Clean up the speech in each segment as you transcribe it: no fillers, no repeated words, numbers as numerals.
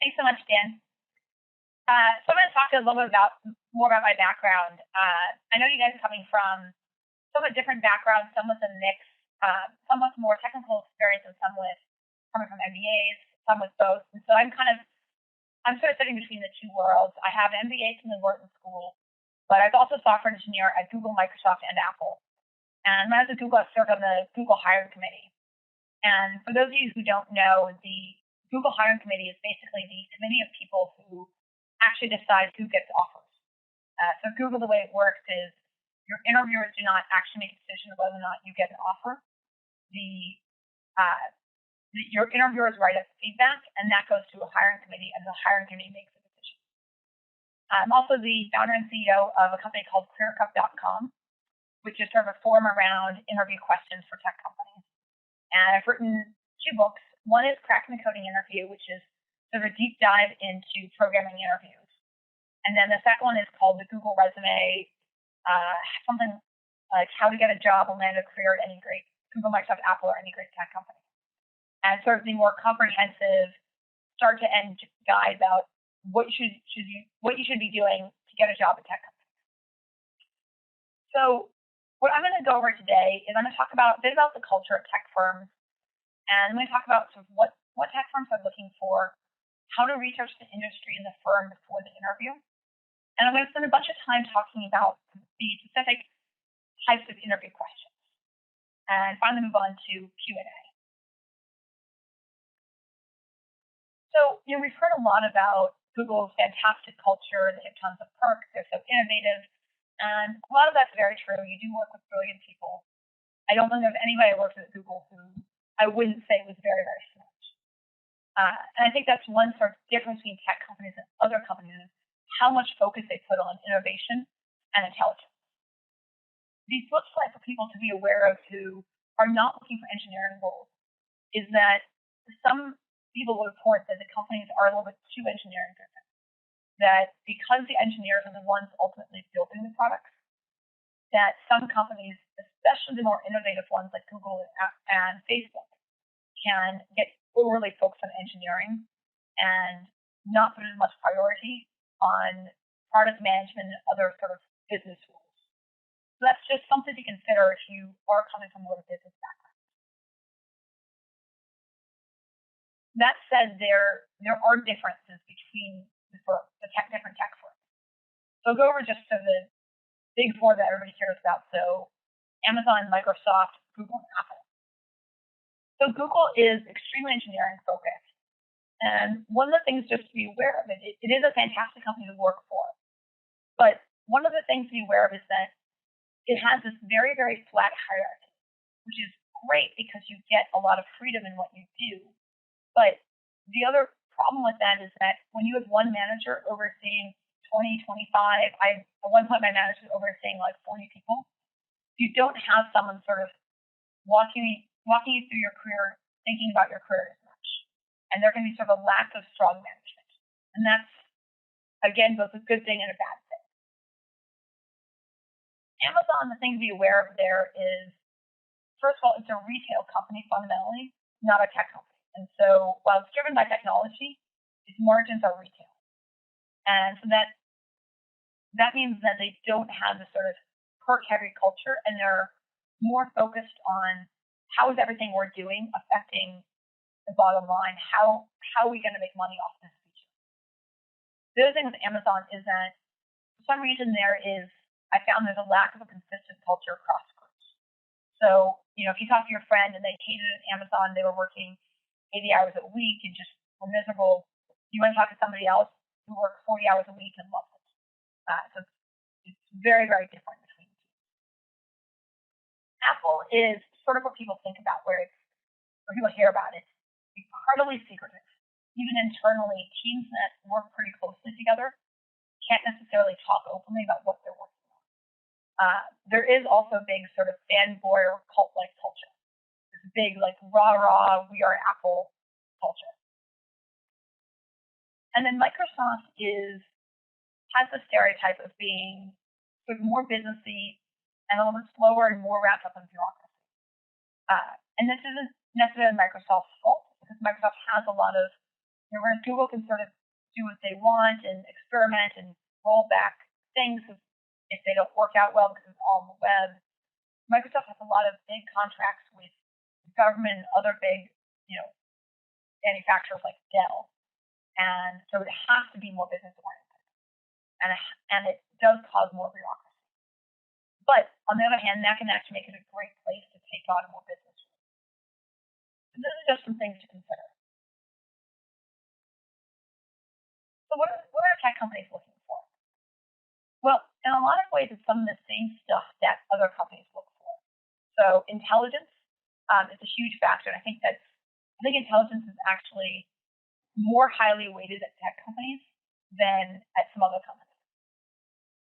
Thanks so much, Dan. So I'm going to talk a little bit more about my background. I know you guys are coming from somewhat different backgrounds, some with a mix, some with more technical experience, and some with coming from MBAs, some with both. And so I'm sort of sitting between the two worlds. I have an MBA from the Wharton School, but I was also a software engineer at Google, Microsoft, and Apple. And when I was at Google, I served on the Google Hiring Committee. And for those of you who don't know, the Google Hiring Committee is basically the committee of people who actually decide who gets offers. So Google, the way it works is your interviewers do not actually make a decision of whether or not you get an offer. Your interviewers write up feedback, and that goes to a hiring committee, and the hiring committee makes a decision. I'm also the founder and CEO of a company called ClearCup.com, which is sort of a forum around interview questions for tech companies. And I've written 2 books. One is Cracking the Coding Interview, which is sort of a deep dive into programming interviews. And then the second one is called The Google Resume, something like how to get a job and land a career at any great Google, Microsoft, Apple, or any great tech company. And sort of the more comprehensive start-to-end guide about what you should be doing to get a job at tech companies. So what I'm going to go over today is I'm going to talk about a bit about the culture of tech firms, and I'm going to talk about sort of what tech firms are looking for, how to research the industry and the firm before the interview. And I'm going to spend a bunch of time talking about the specific types of interview questions, and finally move on to Q&A. So, we've heard a lot about Google's fantastic culture. They have tons of perks. They're so innovative. And a lot of that's very true. You do work with brilliant people. I don't think there's anybody that works at Google who I wouldn't say was very, very smart. And I think that's one sort of difference between tech companies and other companies is how much focus they put on innovation and intelligence. The flip side for people to be aware of who are not looking for engineering roles is that some people will report that the companies are a little bit too engineering driven. That because the engineers are the ones ultimately building the products, that some companies, especially the more innovative ones like Google and Facebook, can get overly focused on engineering and not put as much priority on product management and other sort of business rules. So that's just something to consider if you are coming from more of a business background. That said, there are differences between different tech firms. So I'll go over just the big 4 that everybody cares about. So Amazon, Microsoft, Google, and Apple. So Google is extremely engineering focused. And one of the things just to be aware of it is a fantastic company to work for. But one of the things to be aware of is that it has this very, very flat hierarchy, which is great because you get a lot of freedom in what you do. But the other problem with that is that when you have one manager overseeing 20, 25, at one point my manager was overseeing like 40 people, you don't have someone sort of walking you through your career, thinking about your career as much. And there can be sort of a lack of strong management. And that's, again, both a good thing and a bad thing. Amazon, the thing to be aware of there is, first of all, it's a retail company fundamentally, not a tech company. And so while it's driven by technology, its margins are retail. And so that means that they don't have the sort of perk-heavy culture, and they're more focused on how is everything we're doing affecting the bottom line? How are we going to make money off this feature? The other thing with Amazon is that for some reason I found there's a lack of a consistent culture across groups. So, if you talk to your friend and they hated it at Amazon, they were working 80 hours a week and just were miserable. You want to talk to somebody else who works 40 hours a week and loves it. So it's very, very different between the two. Apple is sort of what people think about, where people hear about it. It's incredibly secretive. Even internally, teams that work pretty closely together can't necessarily talk openly about what they're working on. There is also a big sort of fanboy or cult-like culture. This big, like, rah-rah, we are Apple culture. And then Microsoft has the stereotype of being sort of more businessy and a little bit slower and more wrapped up in bureaucracy. And this isn't necessarily Microsoft's fault, because Microsoft has a lot of Whereas Google can sort of do what they want and experiment and roll back things if they don't work out well because it's all on the web. Microsoft has a lot of big contracts with government and other big, you know, manufacturers like Dell, and so it has to be more business oriented, and it does cause more bureaucracy. But on the other hand, that can actually make it a great place to take on more business. So those are just some things to consider. So what are tech companies looking for? Well, in a lot of ways, it's some of the same stuff that other companies look for. So intelligence is a huge factor. And I think intelligence is actually more highly weighted at tech companies than at some other companies.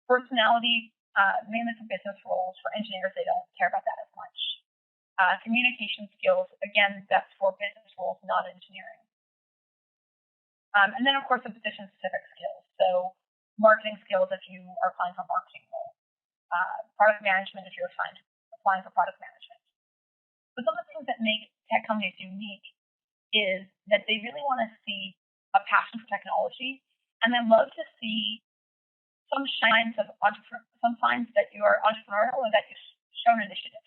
Personality, mainly for business roles. For engineers, they don't care about that as much. Communication skills, again, that's for business roles, not engineering. And then, of course, the position-specific skills. So marketing skills if you are applying for marketing role. Product management if you're applying for product management. But some of the things that make tech companies unique is that they really want to see a passion for technology, and they love to see some signs that you are entrepreneurial or that you've shown initiative.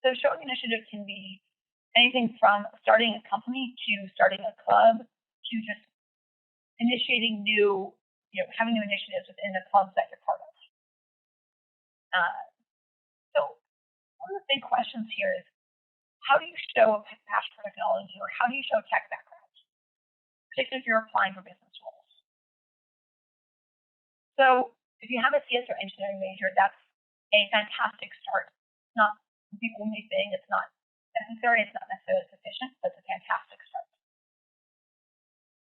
So showing initiative can be anything from starting a company to starting a club to just initiating having new initiatives within the clubs that you're part of. So one of the big questions here is, how do you show a passion for technology, or how do you show tech background, particularly if you're applying for business roles? So if you have a CS or engineering major, that's a fantastic start. It's not, people may think it's not necessary, it's not necessarily sufficient, but it's a fantastic start.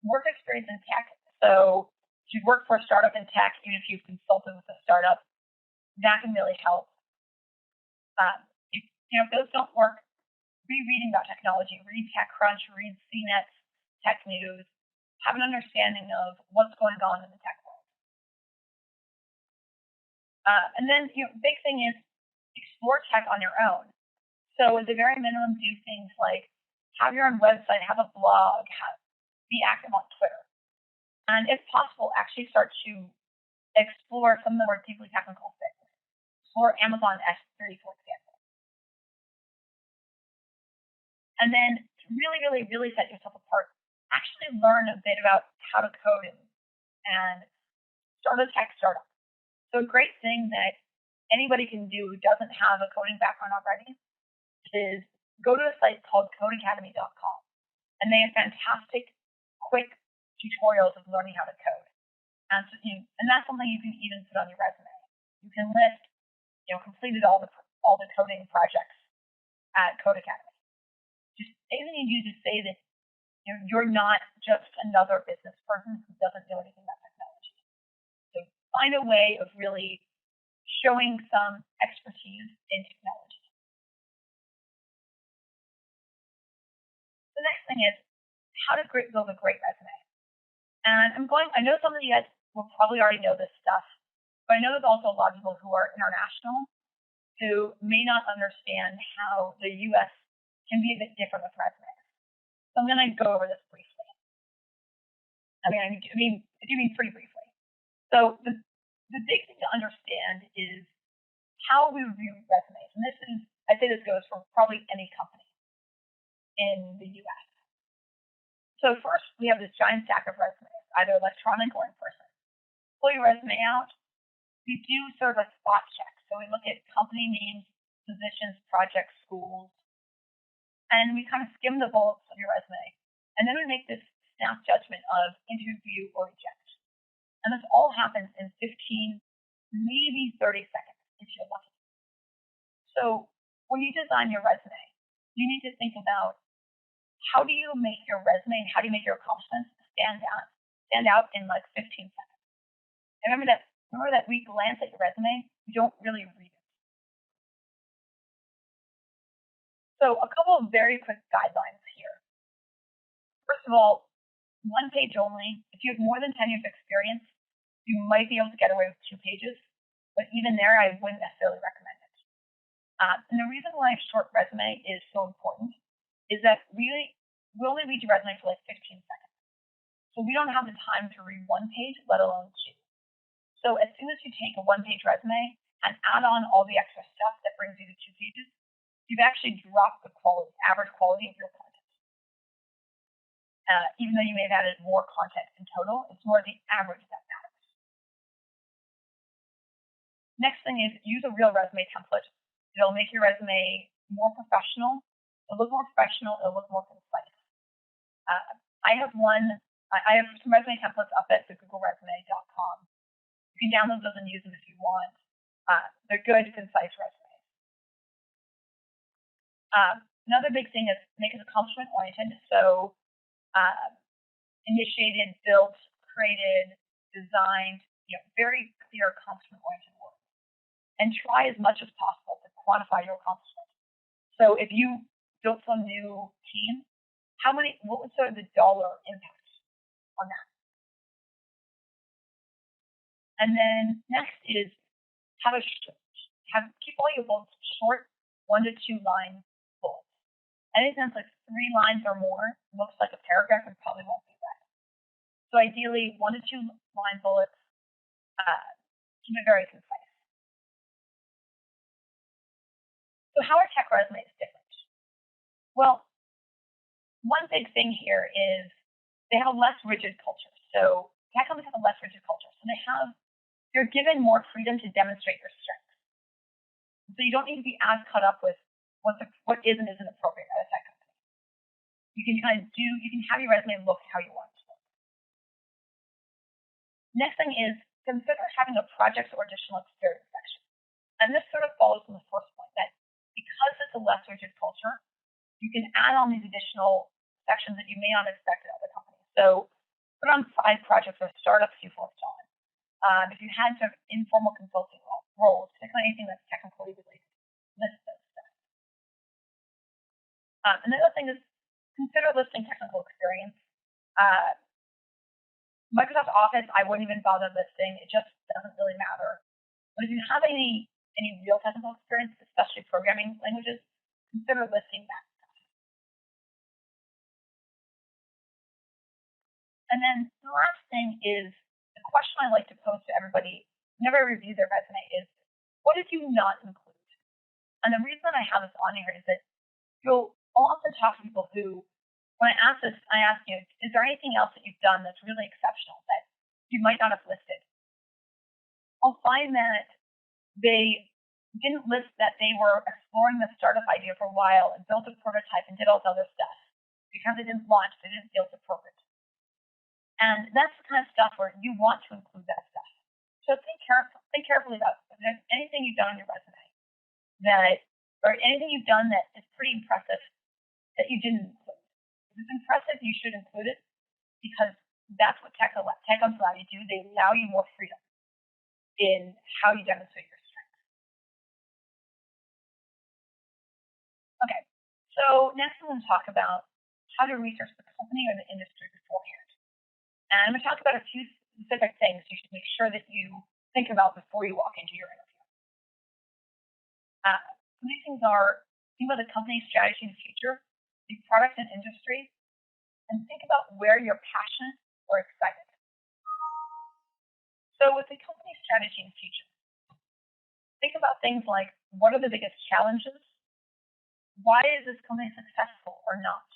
Work experience in tech. So if you work for a startup in tech, even if you've consulted with a startup, that can really help. If those don't work, be reading about technology, read TechCrunch, read CNET's tech news, have an understanding of what's going on in the tech world. And then, big thing is explore tech on your own. So at the very minimum, do things like have your own website, have a blog, be active on Twitter. And if possible, actually start to explore some of the more deeply technical things. Explore Amazon S3, for example. And then to really, really, really set yourself apart, actually learn a bit about how to code and start a tech startup. So a great thing that anybody can do who doesn't have a coding background already is go to a site called codeacademy.com. And they have fantastic, quick tutorials of learning how to code. And that's something you can even put on your resume. You can list, completed all the coding projects at Code Academy. Just anything you do to say that you're not just another business person who doesn't know anything about technology. So find a way of really showing some expertise in technology. The next thing is how to build a great resume. And I know some of you guys will probably already know this stuff, but I know there's also a lot of people who are international who may not understand how the U.S. can be a bit different with resumes. So I'm going to go over this briefly. I mean pretty briefly. So the big thing to understand is how we review resumes. And I'd say this goes for probably any company in the U.S. So first, we have this giant stack of resumes, either electronic or in person. Pull your resume out. We do sort of a spot check. So we look at company names, positions, projects, schools, and we kind of skim the bullets of your resume. And then we make this snap judgment of interview or reject. And this all happens in 15, maybe 30 seconds if you're lucky. So when you design your resume, you need to think about how do you make your resume and how do you make your accomplishments stand out in like 15 seconds. And remember that we glance at your resume, we don't really read it. So a couple of very quick guidelines here. First of all, one page only. If you have more than 10 years of experience, you might be able to get away with 2 pages, but even there, I wouldn't necessarily recommend it. And the reason why a short resume is so important is that we only read your resume for like 15 seconds. So we don't have the time to read one page, let alone two. So as soon as you take a one-page resume and add on all the extra stuff that brings you to 2 pages, you've actually dropped the average quality of your content. Even though you may have added more content in total, it's more the average that matters. Next thing is use a real resume template. It'll make your resume more professional. It'll look more professional. It'll look more concise. I have some resume templates up at thegoogleresume.com. You can download those and use them if you want. They're good, concise resumes. Another big thing is make it accomplishment oriented. So initiated, built, created, designed, very clear accomplishment oriented work. And try as much as possible to quantify your accomplishment. So if you built some new team, what was sort of the dollar impact on that? And then next is keep all your bullets short, 1 to 2 line bullets. Anything that's like 3 lines or more looks like a paragraph and probably won't be read. So ideally, 1 to 2 line bullets, keep it very concise. So how are tech resumes different? Well, one big thing here is they have a less rigid culture. So tech companies have a less rigid culture. So you're given more freedom to demonstrate your strengths. So you don't need to be as caught up with what is and isn't appropriate at a tech company. You can have your resume look how you want it to look. Next thing is consider having a projects or additional experience section. And this sort of follows from the first point that because it's a less rigid culture, you can add on these additional sections that you may not expect at other companies. So put on 5 projects or startups you've worked on. If you had sort of informal consulting roles, particularly anything that's technically related, list those stuff. Another thing is consider listing technical experience. Microsoft Office, I wouldn't even bother listing. It just doesn't really matter. But if you have any real technical experience, especially programming languages, consider listing that stuff. And then the last thing is the question I like to pose to everybody whenever I review their resume is, what did you not include? And the reason I have this on here is that you'll often talk to people who, when I ask this, I ask, is there anything else that you've done that's really exceptional that you might not have listed? I'll find that they didn't list that they were exploring the startup idea for a while and built a prototype and did all this other stuff because they didn't launch, they didn't feel it's appropriate. And that's the kind of stuff where you want to include that stuff. So think carefully about if there's anything you've done on your resume or anything you've done that is pretty impressive that you didn't include. If it's impressive, you should include it because that's what tech hubs allow you to do. They allow you more freedom in how you demonstrate your strengths. Okay, so next I'm going to talk about how to research the company or the industry beforehand. And I'm going to talk about a few specific things you should make sure that you think about before you walk into your interview. Some of these things are think about the company's strategy in the future, the product and industry, and think about where you're passionate or excited. So with the company's strategy in the future, think about things like what are the biggest challenges? Why is this company successful or not?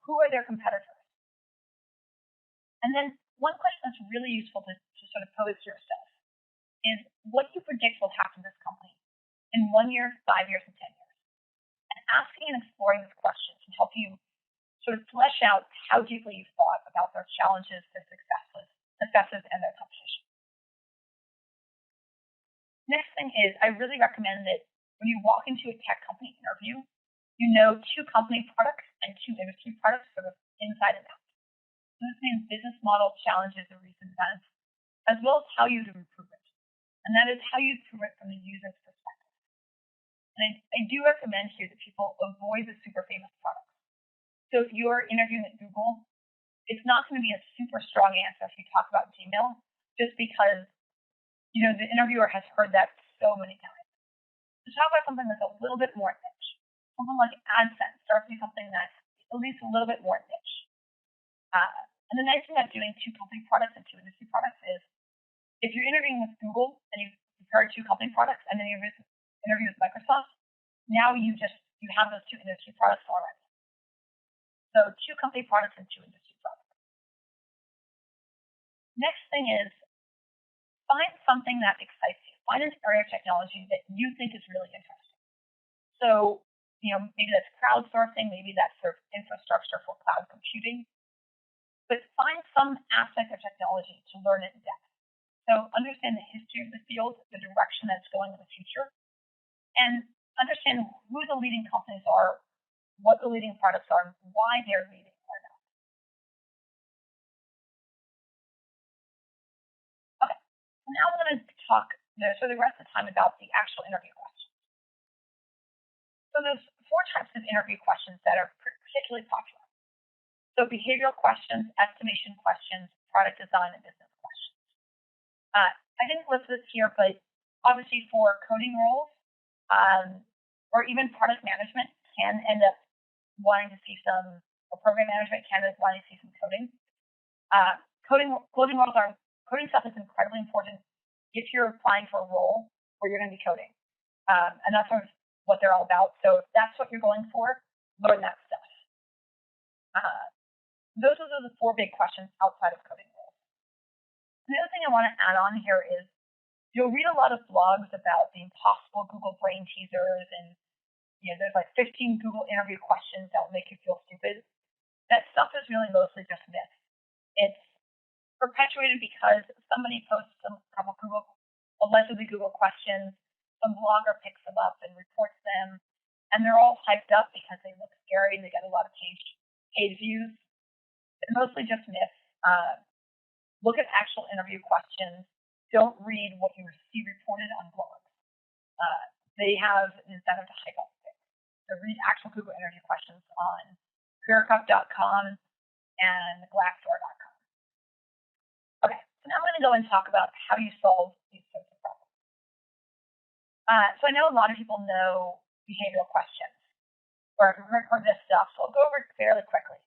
Who are their competitors? And then one question that's really useful to sort of pose to yourself is what do you predict will happen to this company in 1 year, 5 years, and 10 years? And asking and exploring this question can help you sort of flesh out how deeply you've thought about their challenges, their successes, and their competition. Next thing is I really recommend that when you walk into a tech company interview, you know 2 company products and 2 industry products sort of inside and out. This means business model challenges or recent events, as well as how you'd improve it. And that is how you improve it from the user's perspective. And I do recommend here that people avoid the super famous products. So if you're interviewing at Google, it's not going to be a super strong answer if you talk about Gmail, just because the interviewer has heard that so many times. So talk about something that's a little bit more niche. Something like AdSense starts to be something that's at least a little bit more niche. And the nice thing about doing two company products and two industry products is if you're interviewing with Google and you prepare two company products and then you interview with Microsoft, now you have those two industry products already. So two company products and two industry products. Next thing is find something that excites you. Find an area of technology that you think is really interesting. So, maybe that's crowdsourcing, maybe that's sort of infrastructure for cloud computing, but find some aspect of technology to learn it in depth. So understand the history of the field, the direction that it's going in the future, and understand who the leading companies are, what the leading products are, and why they're leading or not. Okay, so now I'm going to talk for the rest of the time about the actual interview questions. So there's four types of interview questions that are particularly popular. So behavioral questions, estimation questions, product design, and business questions. I didn't list this here, but obviously for coding roles, or even product management can end up wanting to see some, or program management can end up wanting to see some coding. Coding stuff is incredibly important if you're applying for a role where you're going to be coding. And that's sort of what they're all about. So if that's what you're going for, learn that stuff. Those are the four big questions outside of coding roles. The other thing I want to add on here is you'll read a lot of blogs about the impossible Google brain teasers and there's like 15 Google interview questions that will make you feel stupid. That stuff is really mostly just myth. It's perpetuated because somebody posts allegedly Google questions, some blogger picks them up and reports them, and they're all hyped up because they look scary and they get a lot of page views. They're mostly just myths. Look at actual interview questions. Don't read what you see reported on blogs. They have an incentive to hype up things. So read actual Google interview questions on careercup.com and glassdoor.com. Okay, so now I'm going to go and talk about how you solve these sorts of problems. So I know a lot of people know behavioral questions or have heard this stuff, so I'll go over it fairly quickly.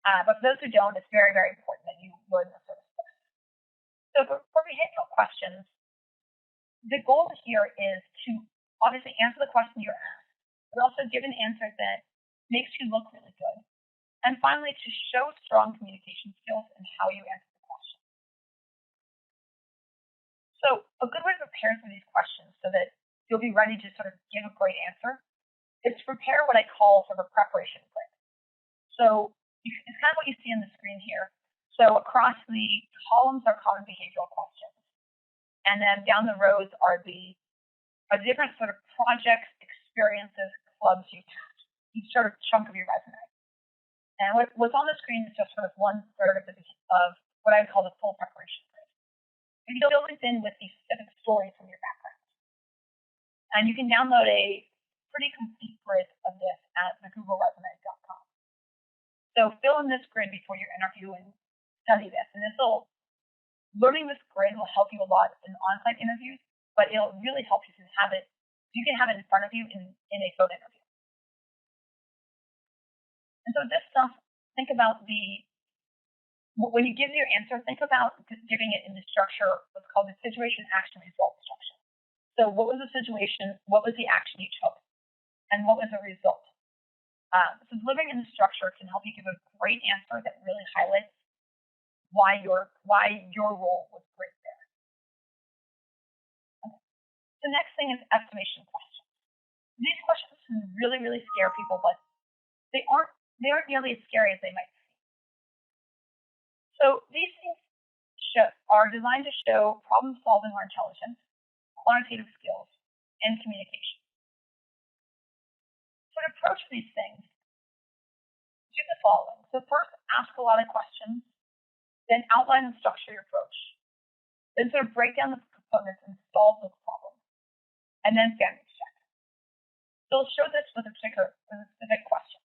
But for those who don't, it's very, very important that you learn this sort of stuff. So for behavioral questions, the goal here is to obviously answer the question you're asked, but also give an answer that makes you look really good. And finally, to show strong communication skills and how you answer the question. So a good way to prepare for these questions so that you'll be ready to sort of give a great answer is to prepare what I call sort of a preparation grid. So it's kind of what you see on the screen here. So across the columns are common behavioral questions. And then down the rows are the different sort of projects, experiences, clubs you've had, each sort of chunk of your resume. And what's on the screen is just sort of 1/3 of what I would call the full preparation grid. And you fill this in with the specific stories from your background. And you can download a pretty complete grid of this at thegoogleresume.com. So fill in this grid before your interview and study this. And learning this grid will help you a lot in on-site interviews, but it'll really help you to have it. You can have it in front of you in a phone interview. And so this stuff, think about when you give your answer, think about giving it in the structure, what's called the situation, action, result structure. So what was the situation? What was the action you took? And what was the result? So delivering in the structure can help you give a great answer that really highlights why your role was great there. Okay. The next thing is estimation questions. These questions can really, really scare people, but they aren't nearly as scary as they might seem. So these things are designed to show problem solving or intelligence, quantitative skills, and communication. So to approach these things, do the following. So first, ask a lot of questions, then outline and structure your approach. Then sort of break down the components and solve those problems. And then sandwich check. So we'll show this with a specific question.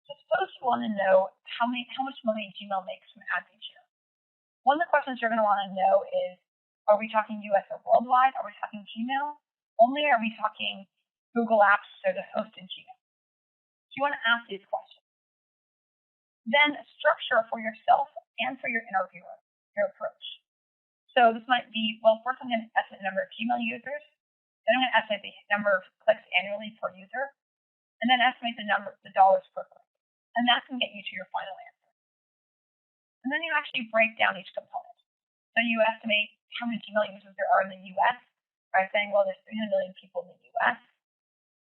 So suppose you want to know how much money Gmail makes from ads each year. One of the questions you're going to want to know is, are we talking US or worldwide? Are we talking Gmail only? Are we talking Google Apps or the host in Gmail? So you want to ask these questions. Then structure for yourself and for your interviewer your approach. So this might be, well, first I'm going to estimate the number of Gmail users, then I'm going to estimate the number of clicks annually per user, and then estimate the dollars per click. And that can get you to your final answer. And then you actually break down each component. So you estimate how many Gmail users there are in the US by saying, well, there's 300 million people in the US.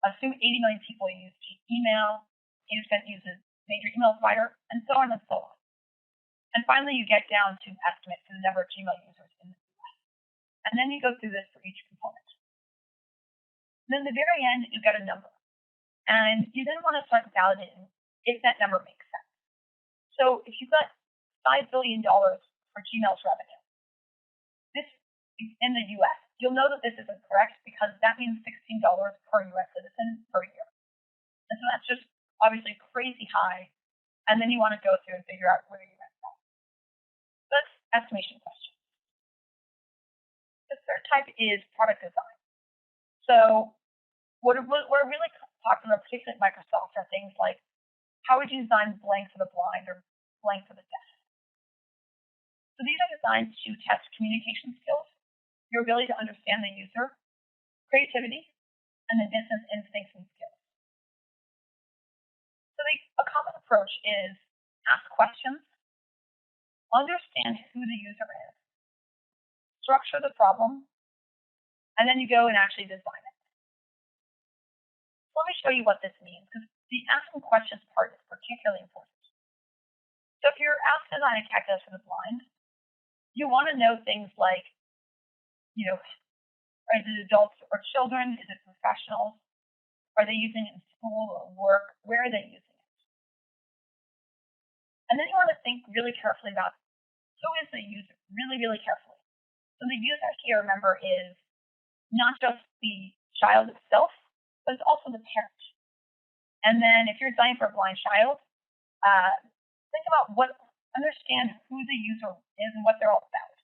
Assume 80 million people use email, 80% uses major email provider, and so on and so on. And finally, you get down to estimates for the number of Gmail users in the US. And then you go through this for each component. And then at the very end, you get a number. And you then want to start validating if that number makes sense. So if you've got $5 billion for Gmail's revenue, this is in the US, you'll know that this isn't correct because that means $16 per US citizen per year. And so that's just obviously crazy high. And then you want to go through and figure out where you went wrong. That's estimation questions. The third type is product design. So what are really popular, particularly at Microsoft, are things like how would you design blank for the blind or blank for the deaf? So these are designed to test communication skills, your ability to understand the user, creativity, and the business instincts and skills. So a common approach is ask questions, understand who the user is, structure the problem, and then you go and actually design it. So let me show you what this means, because the asking questions part is particularly important. So if you're asked to design a calculator for the blind, you want to know things like, are it adults or children? Is it professionals? Are they using it in school or work? Where are they using it? And then you want to think really carefully about who is the user, really, really carefully. So the user here, remember, is not just the child itself, but it's also the parent. And then if you're designing for a blind child, think about understand who the user is and what they're all about.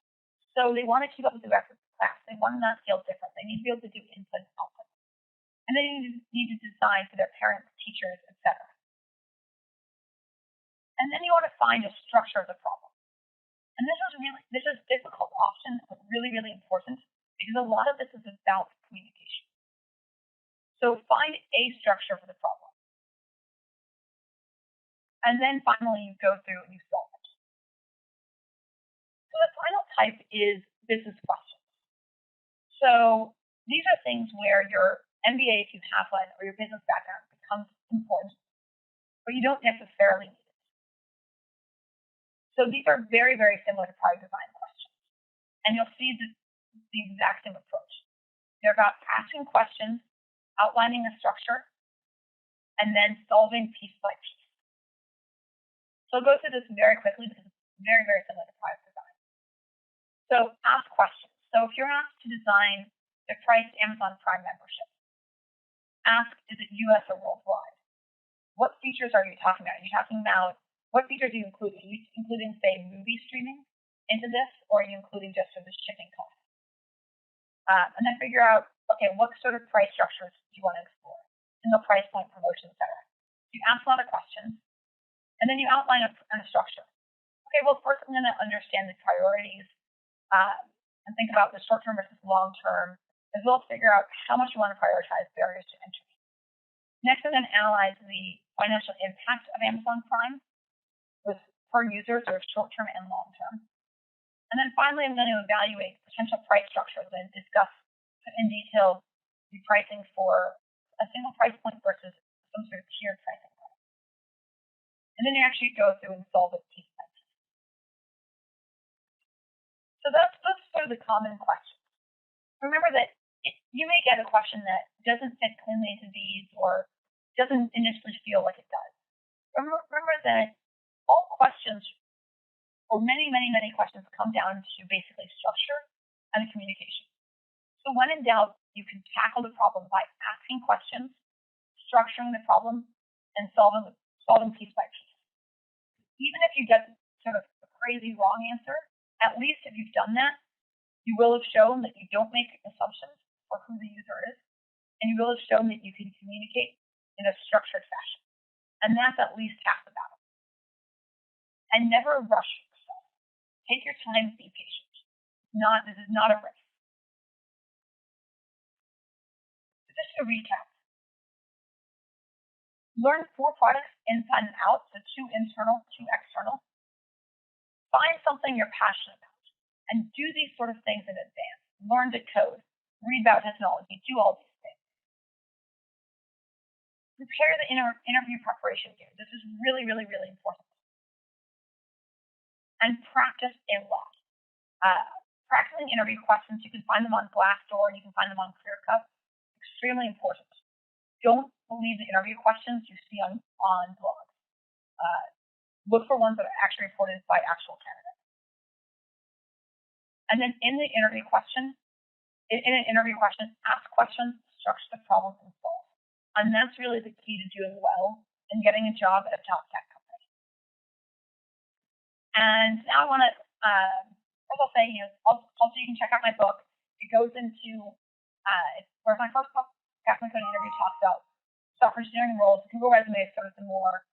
So they want to keep up with the rest of the class. They want to not feel different. They need to be able to do input and output. And they need to design for their parents, teachers, etc. And then you want to find a structure of the problem. And this is difficult often, but really, really important because a lot of this is about communication. So find a structure for the problem. And then finally you go through and you solve it. So the final type is business questions. So these are things where your MBA, if you have one, or your business background becomes important, but you don't necessarily need it. So these are very, very similar to product design questions. And you'll see the exact same approach. They're about asking questions, outlining a structure, and then solving piece by piece. So I'll go through this very quickly because it's very, very similar to product design. So ask questions. So if you're asked to design the price Amazon Prime membership, ask, is it US or worldwide? What features are you talking about? Are you talking about what features do you include? Are you including, say, movie streaming into this, or are you including just for the shipping cost? And then figure out, okay, what sort of price structures do you want to explore? Single price point, promotion, etc. You ask a lot of questions, and then you outline a structure. Okay, well, first I'm going to understand the priorities and think about the short-term versus long-term, as well as figure out how much you want to prioritize barriers to entry. Next, I'm going to analyze the financial impact of Amazon Prime per users, or short-term and long-term. And then finally, I'm going to evaluate potential price structures and discuss in detail the pricing for a single price point versus some sort of tiered pricing point. And then you actually go through and solve it piece by piece. So those are the common questions. Remember that you may get a question that doesn't fit cleanly into these or doesn't initially feel like it does. Remember that all questions, or many, many, many questions, come down to basically structure and communication. So when in doubt, you can tackle the problem by asking questions, structuring the problem, and solving piece by piece. Even if you get sort of a crazy wrong answer, at least if you've done that, you will have shown that you don't make assumptions for who the user is, and you will have shown that you can communicate in a structured fashion. And that's at least half the battle. and never rush yourself. Take your time, be patient. This is not a race. So just to recap, learn 4 products inside and out, so 2 internal, 2 external. Find something you're passionate about and do these sort of things in advance. Learn to code, read about technology, do all these things. Prepare the interview preparation gear. This is really, really, really important. And practice a lot. Practicing interview questions, you can find them on Glassdoor and you can find them on ClearCut. Extremely important. Don't believe the interview questions you see on blogs. Look for ones that are actually reported by actual candidates. And then in an interview question, ask questions, structure the problem, and solve. And that's really the key to doing well and getting a job at a top tech company. And now I want to, first I'll say, also you can check out my book. It goes into, whereas my first book, Captain Code Interview, talks about software engineering roles. Google Resume is sort of the more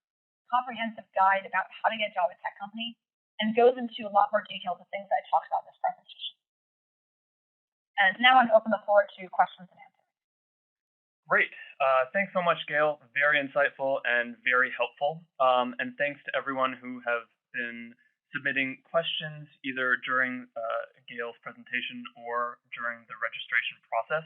comprehensive guide about how to get a job at a tech company, and goes into a lot more detail the things that I talked about in this presentation. And now I'm going to open the floor to questions and answers. Great. Thanks so much, Gayle. Very insightful and very helpful. And thanks to everyone who have been submitting questions either during Gayle's presentation or during the registration process.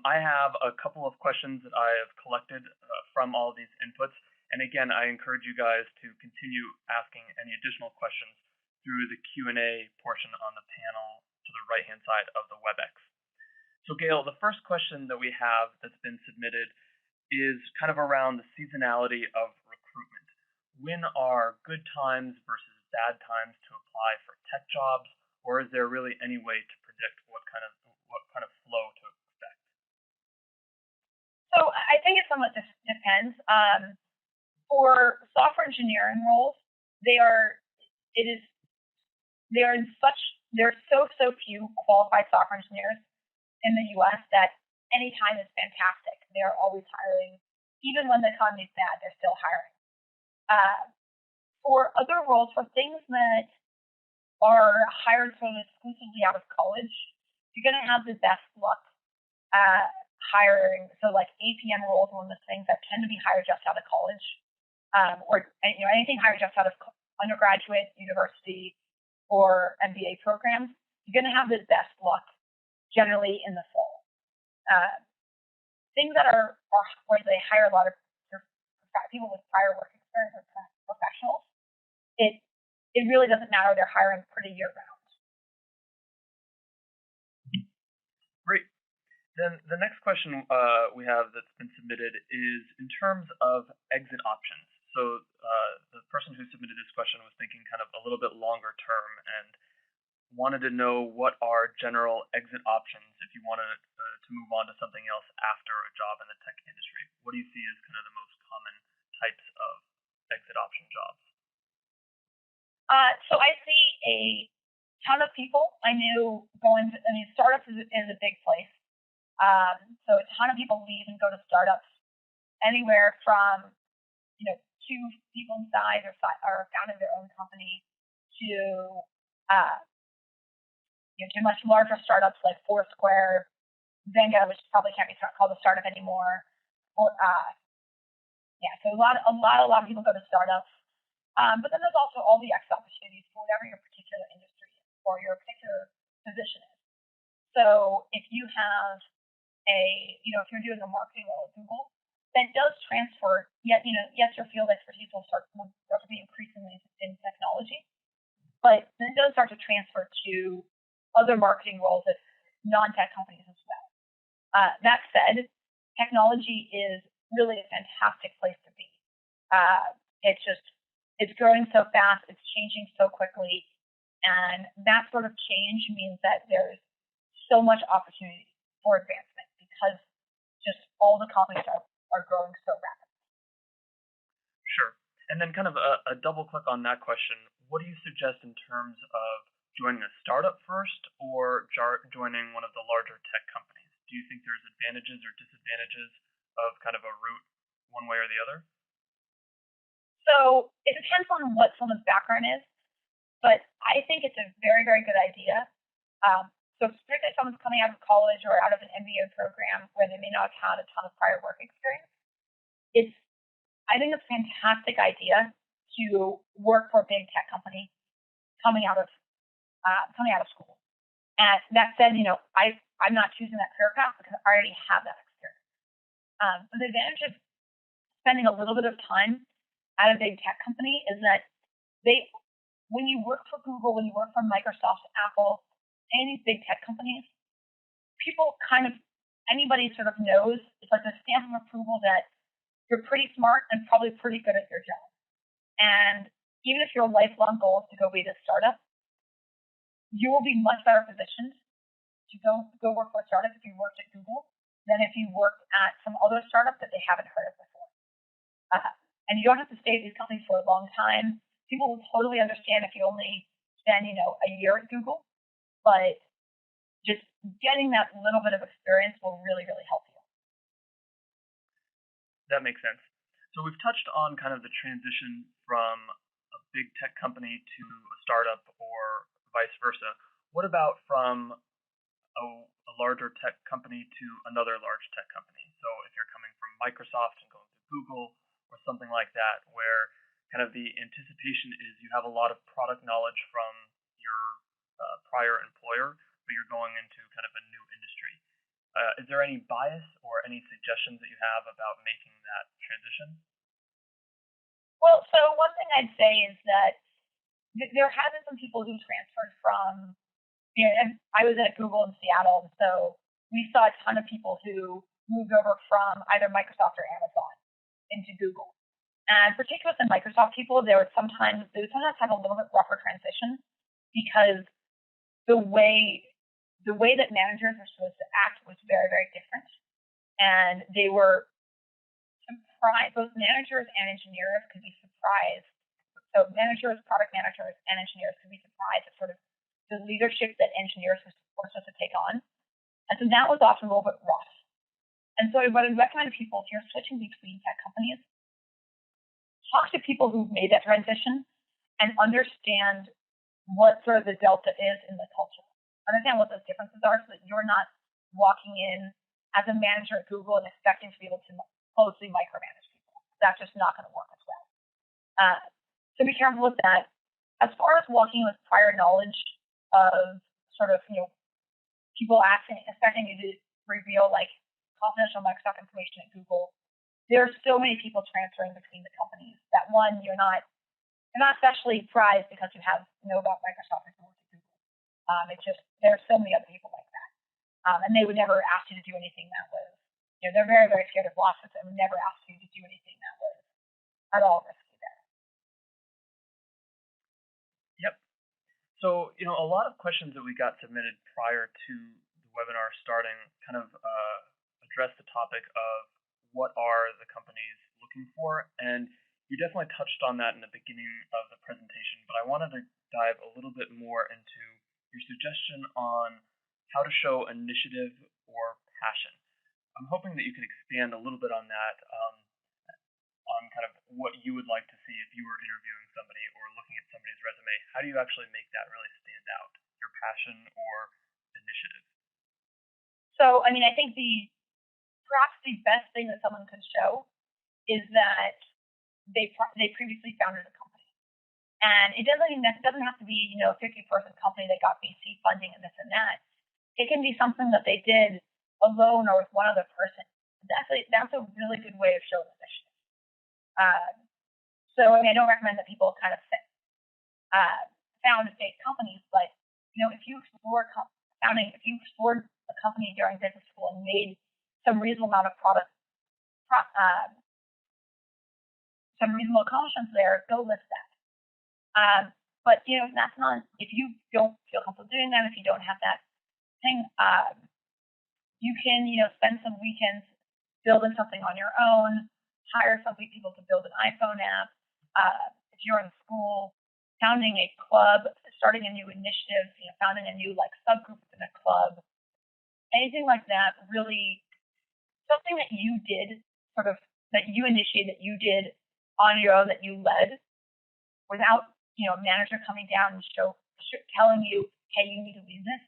I have a couple of questions that I have collected from all these inputs. And again, I encourage you guys to continue asking any additional questions through the Q&A portion on the panel to the right-hand side of the WebEx. So Gayle, the first question that we have that's been submitted is kind of around the seasonality of recruitment. When are good times versus bad times to apply for tech jobs, or is there really any way to predict what kind of flow to expect? So I think it somewhat depends. For software engineering roles, there are so few qualified software engineers in the U.S. that any time is fantastic. They are always hiring. Even when the economy is bad, they're still hiring. For other roles, for things that are hired from exclusively out of college, you're going to have the best luck hiring. So like APM roles, one of the things that tend to be hired just out of college. Or anything hired just out of undergraduate, university, or MBA programs, you're going to have the best luck generally in the fall. Things that are where they hire a lot of people with prior work experience or professionals, it really doesn't matter. They're hiring pretty year round. Great. Then the next question we have that's been submitted is in terms of exit options. So the person who submitted this question was thinking kind of a little bit longer term and wanted to know what are general exit options if you wanted to move on to something else after a job in the tech industry. What do you see as kind of the most common types of exit option jobs? So I see a ton of people I knew startups is a big place. So a ton of people leave and go to startups, anywhere from 2 people in size or founding their own company to to much larger startups like Foursquare, Zynga, which probably can't be called a startup anymore. Or so a lot of people go to startups. But then there's also all the exit opportunities for whatever your particular industry is or your particular position is. So if you have if you're doing a marketing role at Google, that does transfer. Yes, your field expertise will start to be increasingly in technology, but then it does start to transfer to other marketing roles at non-tech companies as well. That said, technology is really a fantastic place to be. It's growing so fast, it's changing so quickly, and that sort of change means that there's so much opportunity for advancement because just all the companies are growing so rapidly. Sure. And then kind of a double click on that question, what do you suggest in terms of joining a startup first or joining one of the larger tech companies? Do you think there's advantages or disadvantages of kind of a route one way or the other? So it depends on what someone's background is, but I think it's a very, very good idea. So particularly if someone's coming out of college or out of an MBA program where they may not have had a ton of prior work experience, it's I think it's a fantastic idea to work for a big tech company coming out of school. And that said, I'm not choosing that career path because I already have that experience. But the advantage of spending a little bit of time at a big tech company is that they, when you work for Google, when you work for Microsoft, Apple, any of these big tech companies, people anybody sort of knows, it's like a stamp of approval that you're pretty smart and probably pretty good at your job. And even if your lifelong goal is to go be this startup, you will be much better positioned to go work for a startup if you worked at Google than if you worked at some other startup that they haven't heard of before. And you don't have to stay at these companies for a long time. People will totally understand if you only spend, a year at Google, but just getting that little bit of experience will really, really help you. That makes sense. So we've touched on kind of the transition from a big tech company to a startup or vice versa. What about from a larger tech company to another large tech company? So if you're coming from Microsoft and going to Google or something like that, where kind of the anticipation is you have a lot of product knowledge from your prior employer, but you're going into kind of a new industry. Is there any bias or any suggestions that you have about making that transition? Well, so one thing I'd say is that there have been some people who transferred from, and I was at Google in Seattle, so we saw a ton of people who moved over from either Microsoft or Amazon into Google. And particularly with the Microsoft people, they would sometimes have a little bit rougher transition because the way that managers are supposed to act was very, very different. And they were surprised, both managers and engineers could be surprised. So managers, product managers, and engineers could be surprised at sort of the leadership that engineers were supposed to take on. And so that was often a little bit rough. And so what I'd recommend to people, if you're switching between tech companies, talk to people who've made that transition and understand what sort of the delta is in the culture. Understand what those differences are so that you're not walking in as a manager at Google and expecting to be able to closely micromanage people. That's just not going to work as well. So be careful with that. As far as walking with prior knowledge of sort of, people expecting you to reveal like confidential Microsoft information at Google, there are so many people transferring between the companies that one, you're not especially prized because you know about Microsoft and Google. It's just there are so many other people like that, and they would never ask you to do anything that was, they're very, very scared of losses and would never ask you to do anything that was at all risky there. Yep. So, a lot of questions that we got submitted prior to the webinar starting kind of address the topic of what are the companies looking for, and you definitely touched on that in the beginning of the presentation, but I wanted to dive a little bit more into your suggestion on how to show initiative or passion. I'm hoping that you can expand a little bit on that, on kind of what you would like to see if you were interviewing somebody or looking at somebody's resume. How do you actually make that really stand out, your passion or initiative? So, I think perhaps the best thing that someone could show is that they previously founded a company. And it doesn't have to be, a 50-person company that got VC funding and this and that. It can be something that they did alone or with one other person. That's a really good way of showing initiative. So I don't recommend that people kind of found fake companies, but if you explored a company during business school and made some reasonable amount of some reasonable accomplishments there, go list that. But that's not, if you don't feel comfortable doing that, if you don't have that thing, you can, spend some weekends building something on your own, hire some people to build an iPhone app. If you're in school, founding a club, starting a new initiative, founding a new subgroup within a club, anything like that, really something that you did that you initiated, that you did on your own that you led without, a manager coming down and telling you, hey, you need to lead this.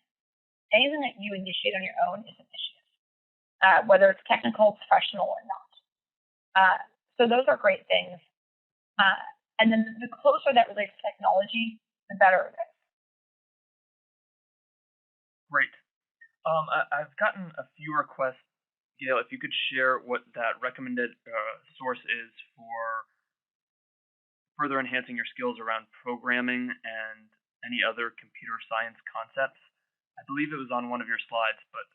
Anything that you initiate on your own is initiative, whether it's technical, professional, or not. So those are great things. And then the closer that relates to technology, the better it is. Great. I've gotten a few requests, Gayle, if you could share what that recommended source is for further enhancing your skills around programming and any other computer science concepts. I believe it was on one of your slides, but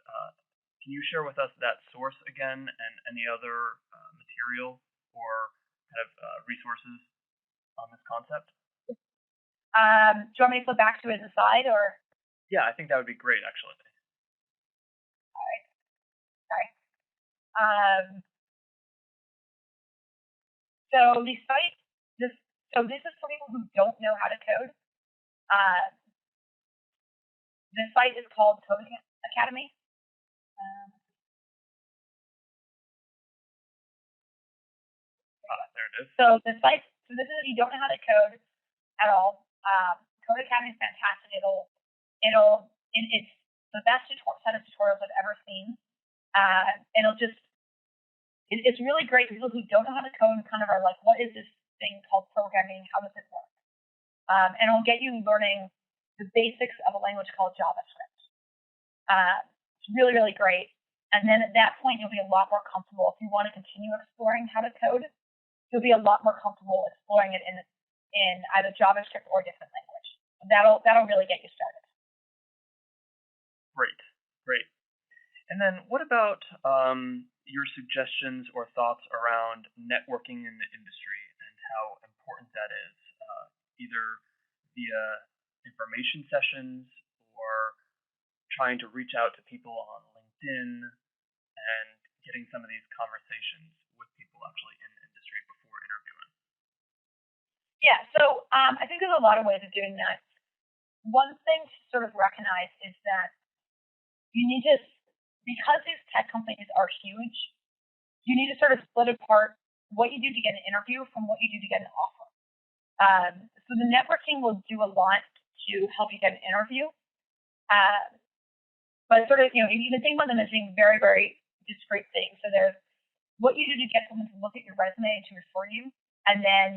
can you share with us that source again and any other material or kind of resources on this concept? Do you want me to flip back to it as a slide, or? Yeah, I think that would be great, actually. All right. Sorry. So the site, this is for people who don't know how to code. The site is called Code Academy. There it is. So the site, this is if you don't know how to code at all. Code Academy is fantastic. It's the best set of tutorials I've ever seen. It's really great for people who don't know how to code and kind of are like, what is this thing called programming? How does it work? And it'll get you learning the basics of a language called JavaScript. It's really, really great. And then at that point, you'll be a lot more comfortable. If you want to continue exploring how to code, you'll be a lot more comfortable exploring it in either JavaScript or a different language. That'll really get you started. Great. And then what about your suggestions or thoughts around networking in the industry and how important that is, either via information sessions or trying to reach out to people on LinkedIn and getting some of these conversations with people actually in the industry before interviewing? Yeah, so I think there's a lot of ways of doing that. One thing to sort of recognize is that you need to, because these tech companies are huge, you need to sort of split apart what you do to get an interview from what you do to get an offer. So the networking will do a lot to help you get an interview. But sort of, you can think about them as being very, very discrete things. So there's what you do to get someone to look at your resume and to refer you. And then,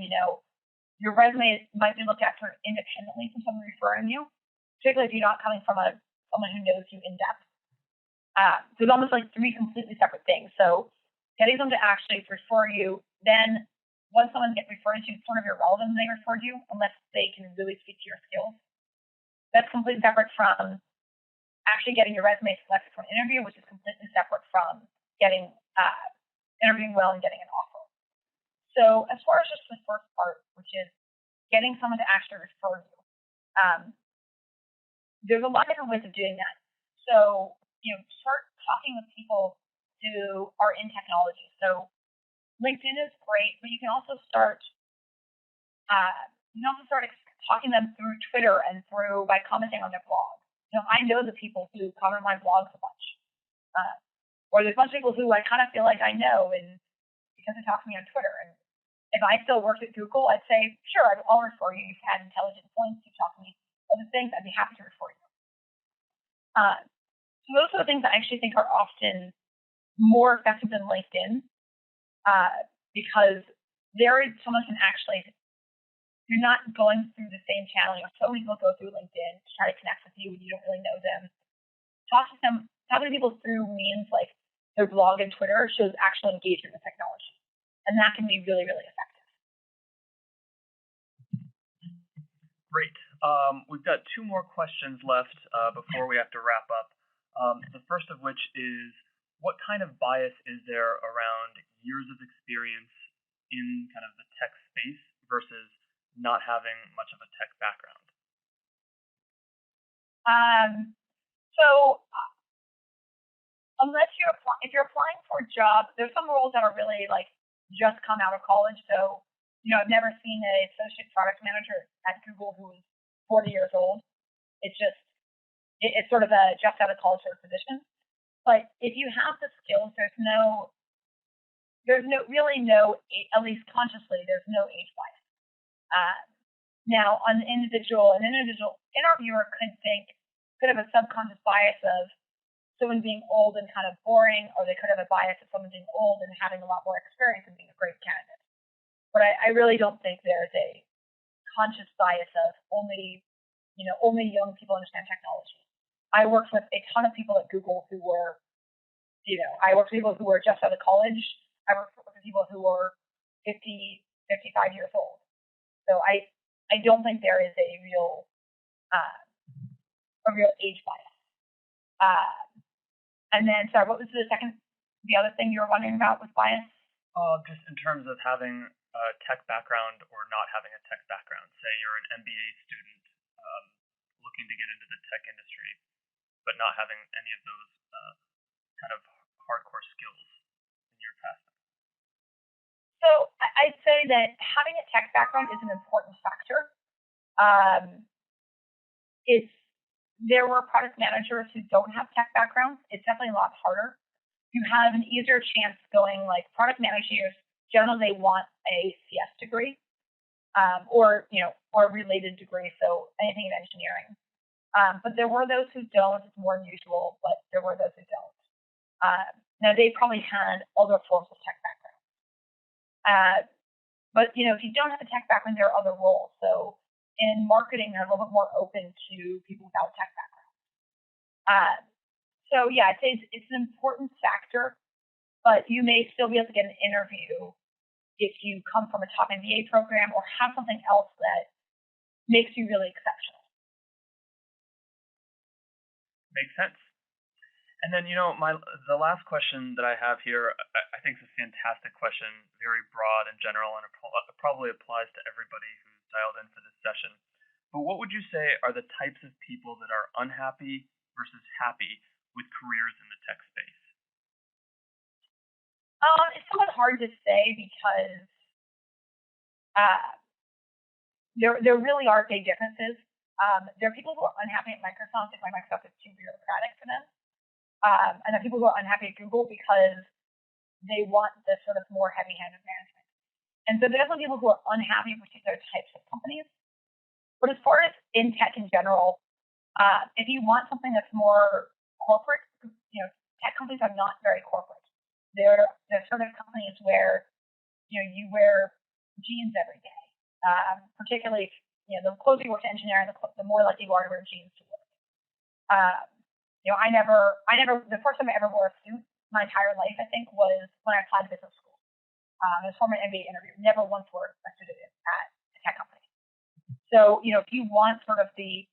your resume might be looked at sort of independently from someone referring you, particularly if you're not coming from someone who knows you in depth. So it's almost like three completely separate things. So getting them to actually refer you, then once someone gets referred to, it's sort of irrelevant when they referred you, unless they can really speak to your skills. That's completely separate from actually getting your resume selected for an interview, which is completely separate from getting interviewing well and getting an offer. So as far as just the first part, which is getting someone to actually refer you, there's a lot of different ways of doing that. So, start talking with people who are in technology. So LinkedIn is great, but you can also start talking to them through Twitter and by commenting on their blog. I know the people who comment on my blogs a bunch. Or there's a bunch of people who I kind of feel like I know because they talk to me on Twitter. And if I still worked at Google, I'd say, sure, I'll refer you. You've had intelligent points. You talk to me other things. I'd be happy to refer you. So those are the things I actually think are often more effective than LinkedIn because someone can actually, you're not going through the same channel. So many people go through LinkedIn to try to connect with you when you don't really know them. Talking to people through means like their blog and Twitter shows actual engagement with technology. And that can be really, really effective. Great. We've got two more questions left before we have to wrap up. The first of which is, what kind of bias is there around years of experience in kind of the tech space versus not having much of a tech background? So unless if you're applying for a job, there's some roles that are really like just come out of college. So, I've never seen an associate product manager at Google who is 40 years old. It's sort of a just out of college sort of position. But if you have the skills, there's no, at least consciously, there's no age bias. Uh, Now, an individual interviewer could have a subconscious bias of someone being old and kind of boring, or they could have a bias of someone being old and having a lot more experience and being a great candidate. But I really don't think there's a conscious bias of only young people understand technology. I worked with a ton of people at Google who were, I worked with people who were just out of college. I worked with people who were 50, 55 years old. So I don't think there is uh, a real age bias. Uh, and then, sorry, what was the other thing you were wondering about with bias? Just in terms of having a tech background or not having a tech background. Say you're an MBA student looking to get into the tech industry, but not having any of those kind of hardcore skills in your past. So I'd say that having a tech background is an important factor. It's There were product managers who don't have tech backgrounds. It's definitely a lot harder. You have an easier chance going like product managers. Generally, they want a CS degree, or a related degree, so anything in engineering. But there were those who don't. It's more unusual, but there were those who don't. Now they probably had other forms of tech background. But if you don't have a tech background, there are other roles. So in marketing, they're a little bit more open to people without tech background. So yeah, I'd say it's an important factor, but you may still be able to get an interview if you come from a top MBA program or have something else that makes you really exceptional. Makes sense. And then, the last question that I have here, I think is a fantastic question, very broad and general, and it probably applies to everybody who's dialed in for this session. But what would you say are the types of people that are unhappy versus happy with careers in the tech space? It's somewhat hard to say because uh, there really are big differences. There are people who are unhappy at Microsoft if Microsoft is too bureaucratic for them. And there are people who are unhappy at Google because they want the sort of more heavy-handed management. And so there's some people who are unhappy with particular types of companies. But as far as in tech in general, if you want something that's more corporate, tech companies are not very corporate. They're sort of companies where you wear jeans every day. Particularly, the closer you work to engineering, the more likely you are to wear jeans to work. The first time I ever wore a suit my entire life, I think, was when I applied to business school. It was for my MBA interview. Never once wore a suit at a tech company. So, if you want sort of the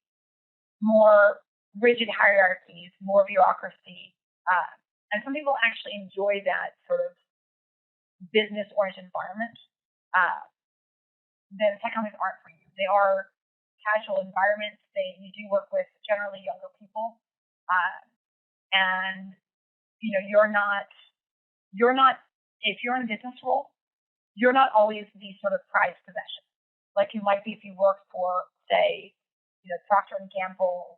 more rigid hierarchies, more bureaucracy, and some people actually enjoy that sort of business-oriented environment, then tech companies aren't for you. They are casual environments. You do work with generally younger people, and you're not if you're in a business role, you're not always the sort of prized possession like you might be if you work for, say, Procter and Gamble,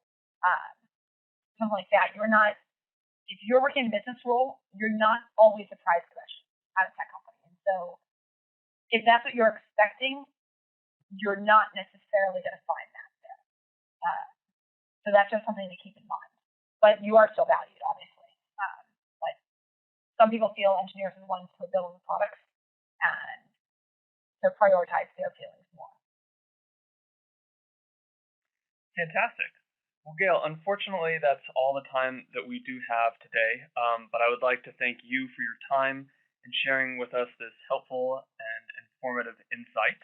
something like that. If you're working in a business role, you're not always a prized possession at a tech company. And so if that's what you're expecting, you're not necessarily going to find that there. So that's just something to keep in mind. But you are still valued, obviously. But some people feel engineers are the ones who are building products, and to prioritize their feelings more. Fantastic. Well, Gayle, unfortunately, that's all the time that we do have today. But I would like to thank you for your time and sharing with us this helpful and informative insight.